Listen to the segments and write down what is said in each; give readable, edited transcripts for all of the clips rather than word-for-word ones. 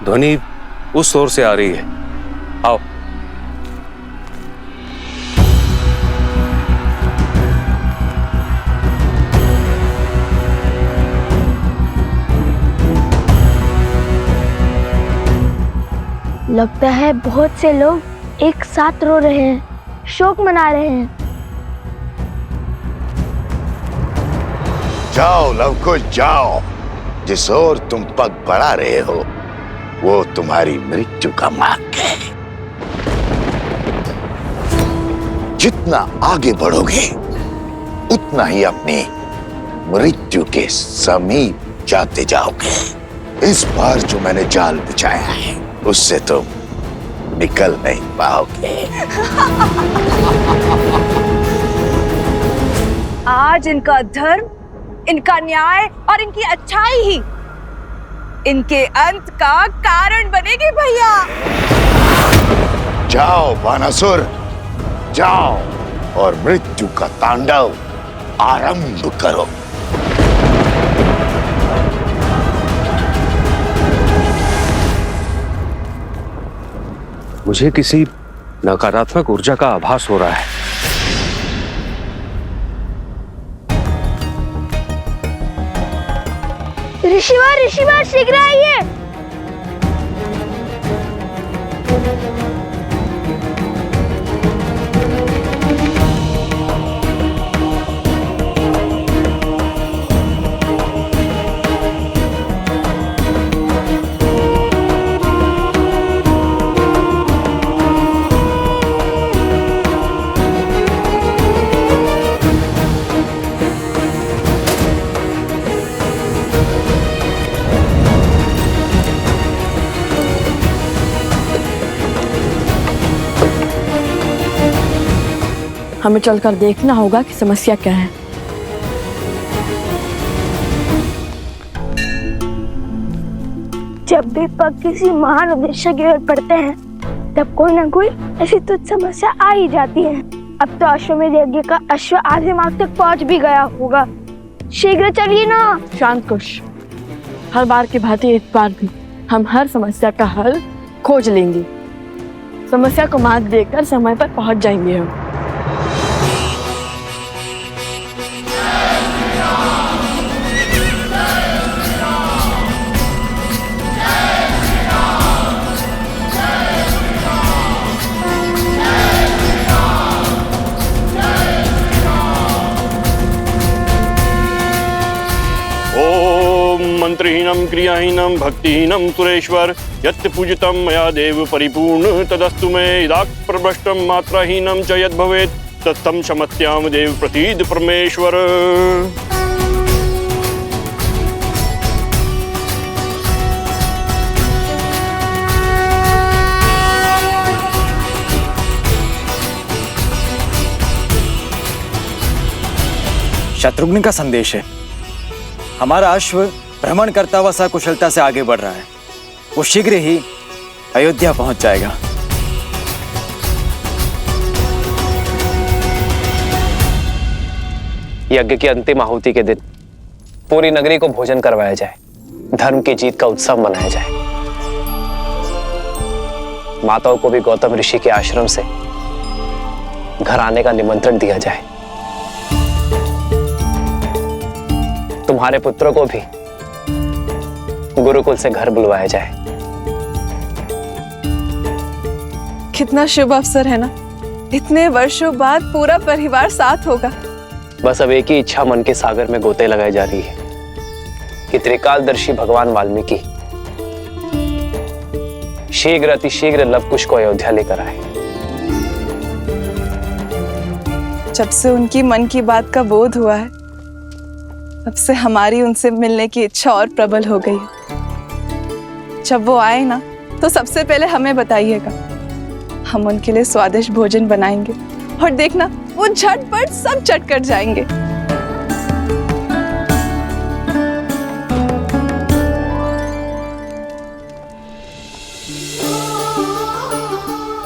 ध्वनि उस ओर से आ रही है। आओ। लगता है बहुत से लोग एक साथ रो रहे हैं, शोक मना रहे हैं। जाओ लवकुश जाओ, जिस ओर तुम पग बढ़ा रहे हो वो तुम्हारी मृत्यु का मार्ग है। जितना आगे बढ़ोगे उतना ही अपनी मृत्यु के समीप जाते जाओगे। इस बार जो मैंने जाल बिछाया है उससे तुम निकल नहीं पाओगे। आज इनका धर्म, इनका न्याय और इनकी अच्छाई ही इनके अंत का कारण बनेगी भैया। जाओ बानासुर, जाओ और मृत्यु का तांडव आरंभ करो। मुझे किसी नकारात्मक ऊर्जा का आभास हो रहा है। ऋषिवर शीघ्र आइए। हमें चलकर देखना होगा कि समस्या क्या है। जब भी पग किसी महान उद्देश्य की ओर पड़ते हैं तब कोई ना कोई ऐसी तुच्छ समस्या आ ही जाती है। अब तो अश्वमेध यज्ञ का अश्व आधे मार्ग तक पहुंच भी गया होगा। शीघ्र चलिए ना। शांत कुश, हर बार की भांति इस बार भी हम हर समस्या का हल खोज लेंगे। समस्या को मात देकर समय पर पहुंच जाएंगे हम। मंत्रहीनम क्रियाहीनम भक्तिहीनम सुरेश्वर यत् पूजितम मया देव परिपूर्ण तदस्तु मे इदाक प्रभ्रष्टम मात्राहीनम च यद् भवेत् तत्तं क्षमस्याम देव प्रसीद परमेश्वर। शत्रुघ्न का संदेश है। हमारा अश्व भ्रमण करता हुआ सकुशलता से आगे बढ़ रहा है। वो शीघ्र ही अयोध्या पहुंच जाएगा। यज्ञ की अंतिम आहुति के दिन पूरी नगरी को भोजन करवाया जाए, धर्म की जीत का उत्सव मनाया जाए। माताओं को भी गौतम ऋषि के आश्रम से घर आने का निमंत्रण दिया जाए। तुम्हारे पुत्रों को भी गुरुकुल से घर बुलवाया जाए। कितना शुभ अवसर है ना, इतने वर्षों बाद पूरा परिवार साथ होगा। बस अब एक ही इच्छा मन के सागर में गोते लगाई जा रही है कि त्रिकालदर्शी भगवान वाल्मीकि शीघ्र अतिशीघ्र लवकुश को अयोध्या लेकर आए। जब से उनकी मन की बात का बोध हुआ है तब से हमारी उनसे मिलने की इच्छा और प्रबल हो गई है। जब वो आए ना तो सबसे पहले हमें बताइएगा, हम उनके लिए स्वादिष्ट भोजन बनाएंगे और देखना वो झटपट सब चट कर जाएंगे।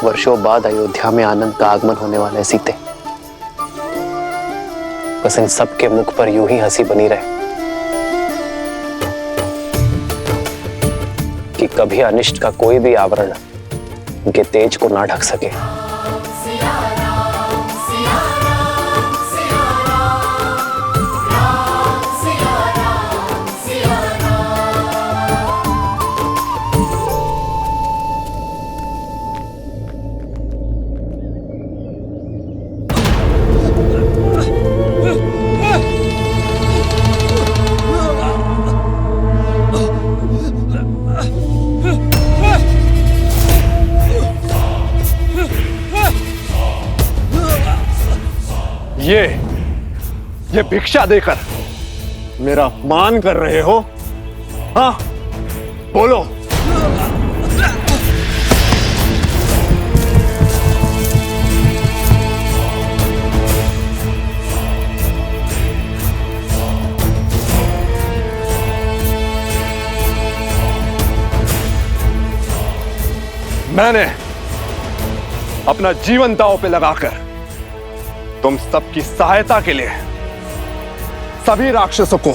वर्षों बाद अयोध्या में आनंद का आगमन होने वाला है सीते। बस इन सबके मुख पर यूं ही हंसी बनी रहे। कि कभी अनिष्ट का कोई भी आवरण उनके तेज को ना ढक सके। ये भिक्षा देकर मेरा अपमान कर रहे हो? हाँ, बोलो। मैंने अपना जीवन दांव पे लगाकर तुम सबकी सहायता के लिए सभी राक्षसों को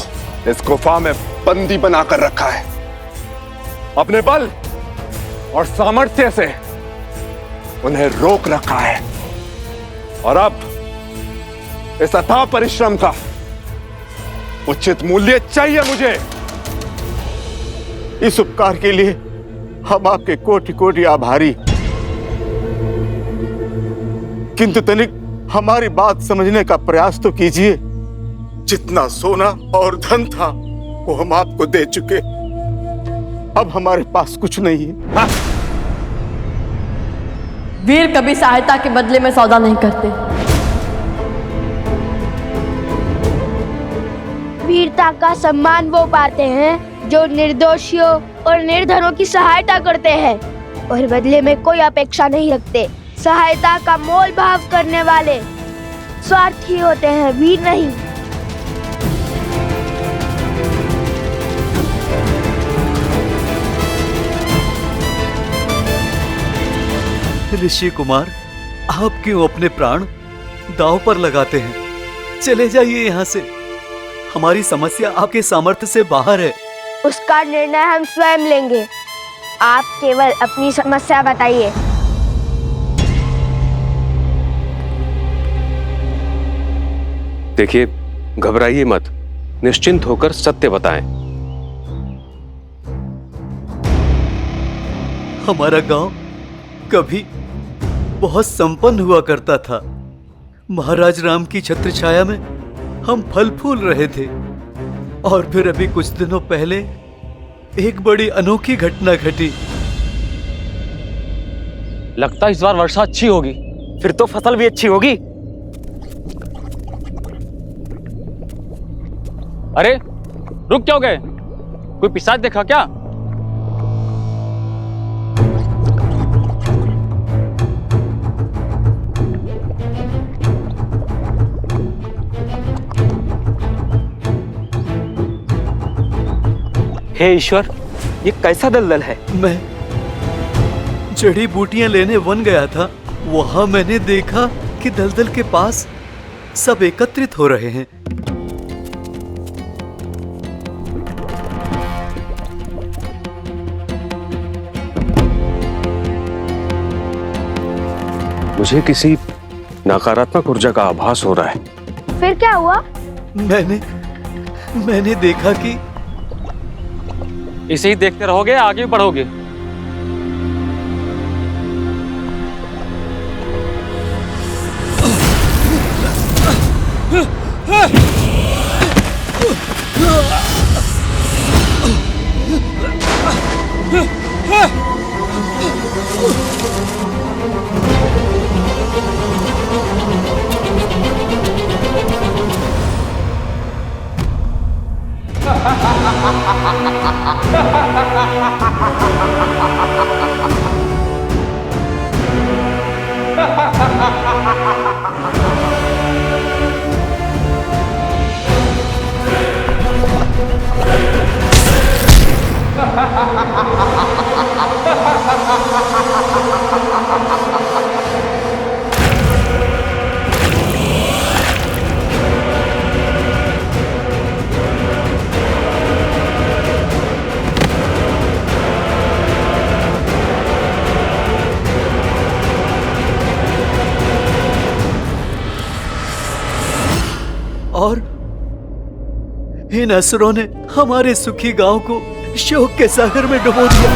इस गुफा में बंदी बनाकर रखा है। अपने बल और सामर्थ्य से उन्हें रोक रखा है और अब इस अथाह परिश्रम का उचित मूल्य चाहिए मुझे। इस उपकार के लिए हम आपके कोटि कोटि आभारी, किंतु तनिक हमारी बात समझने का प्रयास तो कीजिए। जितना सोना और धन था वो हम आपको दे चुके, अब हमारे पास कुछ नहीं है। हाँ? वीर कभी सहायता के बदले में सौदा नहीं करते। वीरता का सम्मान वो पाते हैं जो निर्दोषियों और निर्धनों की सहायता करते हैं और बदले में कोई अपेक्षा नहीं रखते। सहायता का मोल भाव करने वाले स्वार्थी होते हैं, वीर नहीं। ऋषि कुमार, आप क्यों अपने प्राण दांव पर लगाते हैं? चले जाइए यहाँ से। हमारी समस्या आपके सामर्थ्य से बाहर है। उसका निर्णय हम स्वयं लेंगे। आप केवल अपनी समस्या बताइए। देखिए, घबराइए मत, निश्चिंत होकर सत्य बताएं। हमारा गांव कभी बहुत संपन्न हुआ करता था। महाराज राम की छत्र छाया में हम फल फूल रहे थे और फिर अभी कुछ दिनों पहले एक बड़ी अनोखी घटना घटी। लगता है इस बार वर्षा अच्छी होगी, फिर तो फसल भी अच्छी होगी। अरे रुक क्यों गए? कोई पिशाच देखा क्या? हे ईश्वर, ये कैसा दलदल है? मैं जड़ी बूटियां लेने वन गया था। वहां मैंने देखा कि दलदल के पास सब एकत्रित हो रहे हैं। मुझे किसी नकारात्मक ऊर्जा का आभास हो रहा है। फिर क्या हुआ? मैंने देखा कि इसे ही देखते रहोगे, आगे भी बढ़ोगे। इन असुरों ने हमारे सुखी गांव को शोक के सागर में डुबो दिया।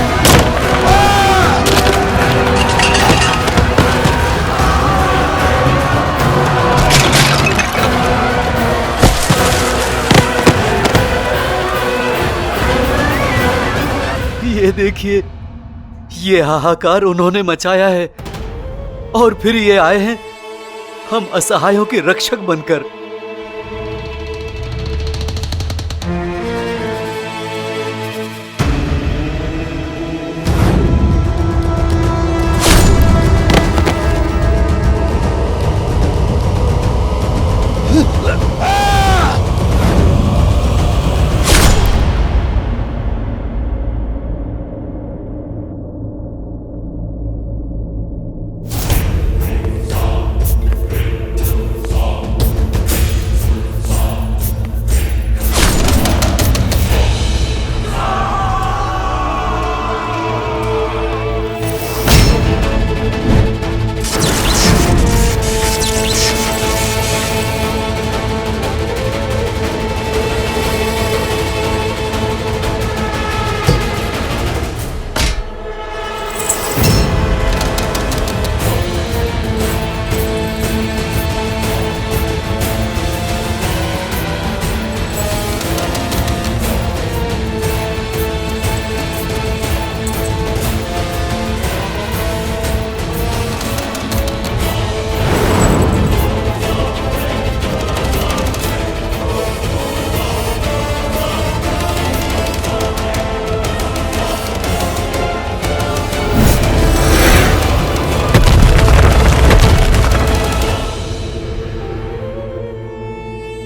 ये देखिए, ये हाहाकार उन्होंने मचाया है और फिर ये आए हैं हम असहायों के रक्षक बनकर।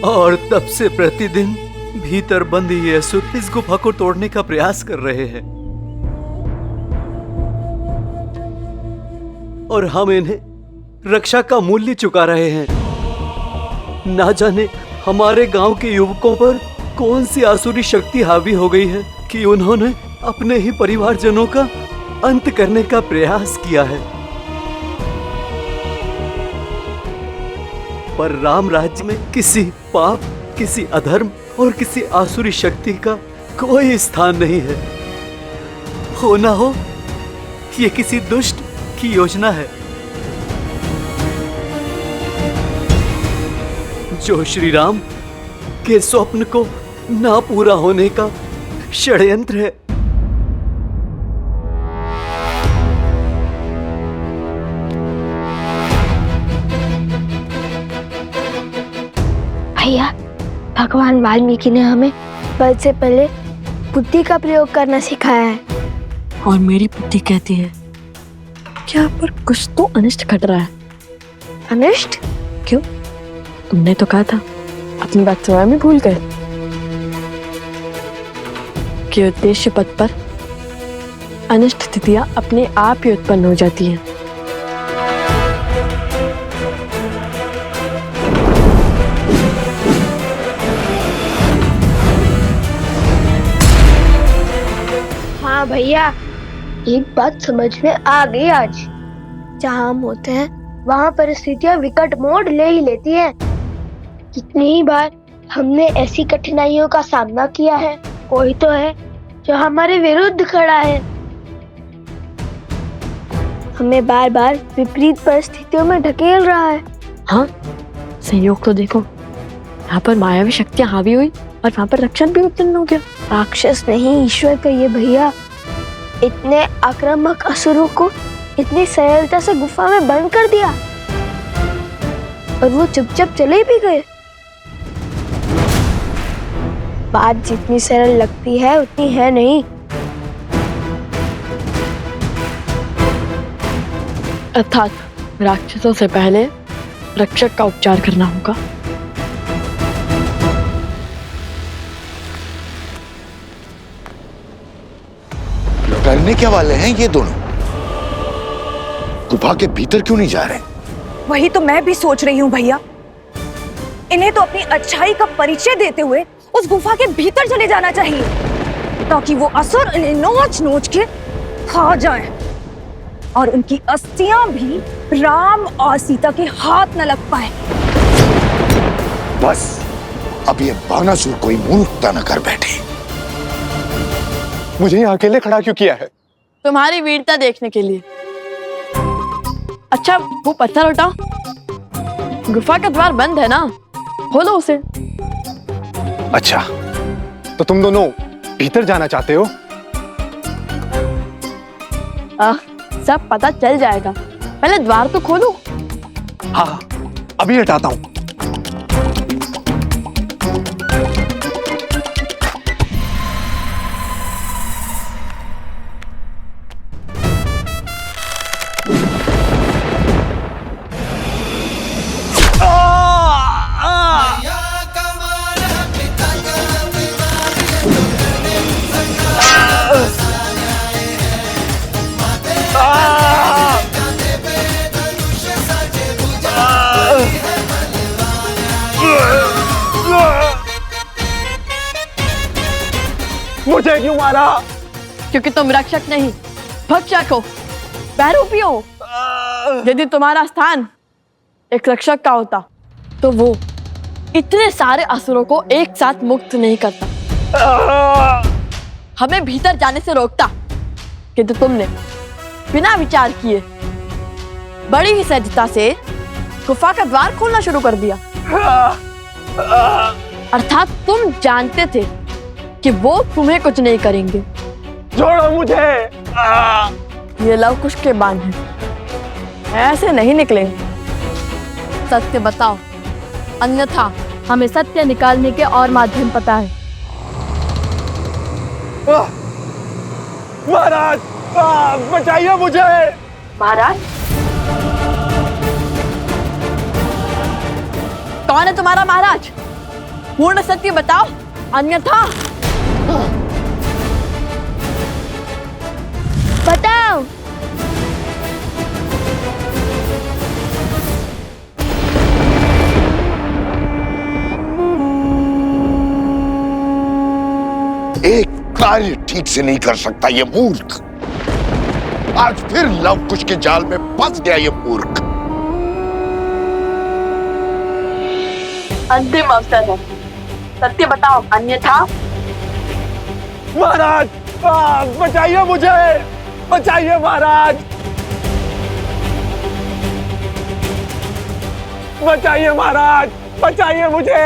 और तब से प्रतिदिन भीतर बंद ये असुर इस गुफा को तोड़ने का प्रयास कर रहे हैं और हम इन्हें रक्षा का मूल्य चुका रहे हैं। ना जाने हमारे गांव के युवकों पर कौन सी आसुरी शक्ति हावी हो गई है कि उन्होंने अपने ही परिवारजनों का अंत करने का प्रयास किया है। पर राम राज्य में किसी पाप, किसी अधर्म और किसी आसुरी शक्ति का कोई स्थान नहीं है। हो ना हो ये किसी दुष्ट की योजना है जो श्री राम के स्वप्न को ना पूरा होने का षड्यंत्र है। भैया, भगवान वाल्मीकि ने हमें बल से पहले बुद्धि का प्रयोग करना सिखाया है। और मेरी बुद्धि कहती है कि यहाँ पर कुछ तो अनिष्ट घट रहा है। अनिष्ट? क्यों? तुमने तो कहा था, अपनी बात स्वयं में भूल गए कि उद्देश्य पथ पर अनिष्ट स्थितियां अपने आप ही उत्पन्न हो जाती हैं। हाँ भैया, एक बात समझ में आ गई आज। जहाँ हम होते हैं वहाँ परिस्थितियाँ विकट मोड़ ले ही लेती हैं। कितनी ही बार हमने ऐसी कठिनाइयों का सामना किया है। कोई तो है जो हमारे विरुद्ध खड़ा है, हमें बार बार विपरीत परिस्थितियों में ढकेल रहा है। हाँ, संयोग तो देखो, यहाँ पर मायावी शक्तियां हावी हुई और वहाँ पर रक्षण भी उत्पन्न हो गया। राक्षस नहीं, ईश्वर कहिए भैया। इतने आक्रामक असुरों को इतनी सरलता से गुफा में बंद कर दिया और वो चुपचाप चले भी गए। बात जितनी सरल लगती है उतनी है नहीं। अर्थात राक्षसों से पहले रक्षक का उपचार करना होगा। करने क्या वाले हैं ये दोनों? गुफा के भीतर क्यों नहीं जा रहे? वही तो मैं भी सोच रही हूँ भैया। इन्हें तो अपनी अच्छाई का परिचय देते हुए उस गुफा के भीतर चले जाना चाहिए ताकि वो असुर इन्हें नोच नोच के खा जाएं और उनकी अस्थियां भी राम और सीता के हाथ न लग पाए। बस अब ये बानासुर कोई मूर्खता न कर बैठे। मुझे यहाँ अकेले खड़ा क्यों किया है? तुम्हारी वीरता देखने के लिए। अच्छा वो पत्थर उठाओ, गुफा का द्वार बंद है ना, खोलो उसे। अच्छा तो तुम दोनों भीतर जाना चाहते हो? सब पता चल जाएगा, पहले द्वार तो खोलो। हाँ अभी हटाता हूँ। मुझे क्यों मारा? क्योंकि तुम रक्षक नहीं भक्षक हो, बहरूपी हो। यदि तुम्हारा स्थान एक रक्षक का होता तो वो इतने सारे असुरों को एक साथ मुक्त नहीं करता, हमें भीतर जाने से रोकता। किंतु तुमने बिना विचार किए बड़ी ही सहजता से गुफा का द्वार खोलना शुरू कर दिया। अर्थात तुम जानते थे कि वो तुम्हें कुछ नहीं करेंगे। छोड़ो मुझे। ये लवकुश के बाण हैं, ऐसे नहीं निकलेंगे। सत्य बताओ, अन्यथा हमें सत्य निकालने के और माध्यम पता है। महाराज बचाइए मुझे। महाराज कौन है तुम्हारा महाराज? पूर्ण सत्य बताओ, अन्यथा। बताओ। एक कार्य ठीक से नहीं कर सकता ये मूर्ख। आज फिर लवकुश के जाल में फंस गया ये मूर्ख। अंतिम अवसर है, सत्य बताओ, अन्यथा। महाराज बचाइए मुझे, बचाइए महाराज, बचाइए महाराज, बचाइए मुझे।